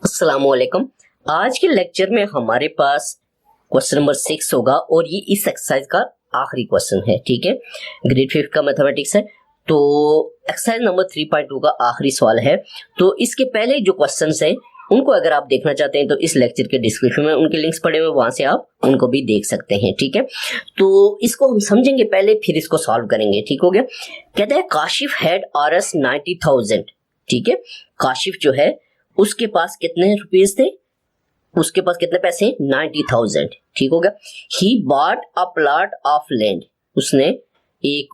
अस्सलामुअलैकुम। आज के लेक्चर में हमारे पास क्वेश्चन नंबर 6 होगा और ये इस एक्सरसाइज का आखिरी क्वेश्चन है। ठीक है, ग्रेड 5 का मैथमेटिक्स है। तो एक्सरसाइज नंबर 3.2 का आखिरी सवाल है। तो इसके पहले जो क्वेश्चंस हैं उनको अगर आप देखना चाहते हैं तो इस लेक्चर के डिस्क्रिप्शन में उनके लिंक्स पड़े हुए, वहां से आप उनको भी देख सकते हैं। ठीक है, तो इसको हम समझेंगे पहले, फिर इसको सॉल्व करेंगे। ठीक हो गया। कहते हैं काशिफ हैड RS 90,000। ठीक है, काशिफ जो है उसके पास कितने रुपीस थे, उसके पास कितने पैसे, 90,000। ठीक हो गया। He bought a plot of land, उसने एक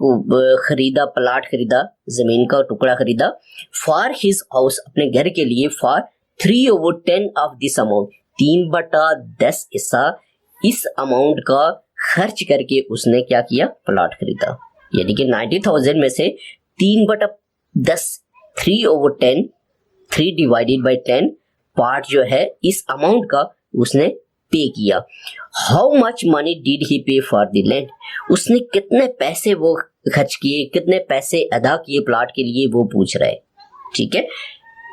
खरीदा, प्लाट खरीदा, जमीन का टुकड़ा खरीदा। फॉर हिज हाउस, अपने घर के लिए। फॉर 3/10 ऑफ दिस अमाउंट, 3/10 हिस्सा इस अमाउंट का खर्च करके उसने क्या किया, प्लॉट खरीदा। यानी कि 90,000 में से 3/10, 3/10, 3/10 पार्ट जो है इस अमाउंट का उसने पे किया। How much money did he पे फॉर द लैंड, उसने कितने पैसे वो खर्च किए, कितने पैसे अदा किए प्लॉट के लिए, वो पूछ रहा है। ठीक है,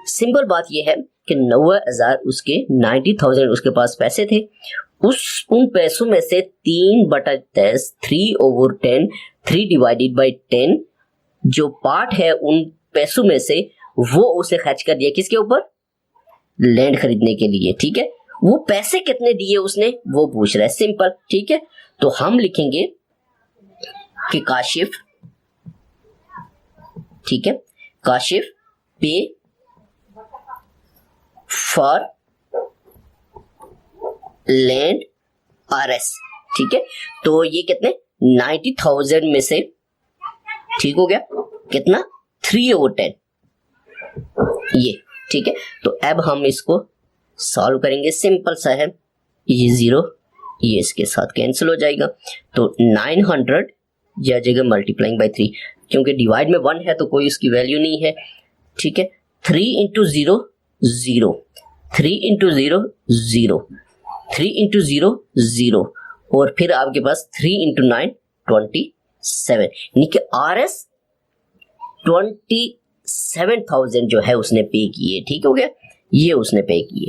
सिंपल बात यह है कि 90,000 उसके 90,000 उसके पास पैसे थे। उन पैसों में से 3/10, 3/10, 3/10 जो पार्ट है उन पैसों में से वो उसे खर्च कर दिया किसके ऊपर, लैंड खरीदने के लिए। ठीक है, वो पैसे कितने दिए उसने वो पूछ रहा है। सिंपल। ठीक है, तो हम लिखेंगे कि काशिफ, ठीक है, काशिफ पे फॉर लैंड RS। ठीक है, तो ये कितने, 90,000 में से, ठीक हो गया, कितना, 3/10 ये। ठीक है, तो अब हम इसको सॉल्व करेंगे। सिंपल सा है, ये 0 ये इसके साथ कैंसिल हो जाएगा। तो 900 या जगह मल्टीप्लाइंग बाय 3, क्योंकि डिवाइड में 1 है तो कोई उसकी वैल्यू नहीं है। ठीक है, 3 × 0 0, 3 × 0 0, 3 × 0 0, और फिर आपके पास 3 × 9 27, यानी कि RS 27,000 जो है उसने पे किए। ठीक हो गया, ये उसने पे किए।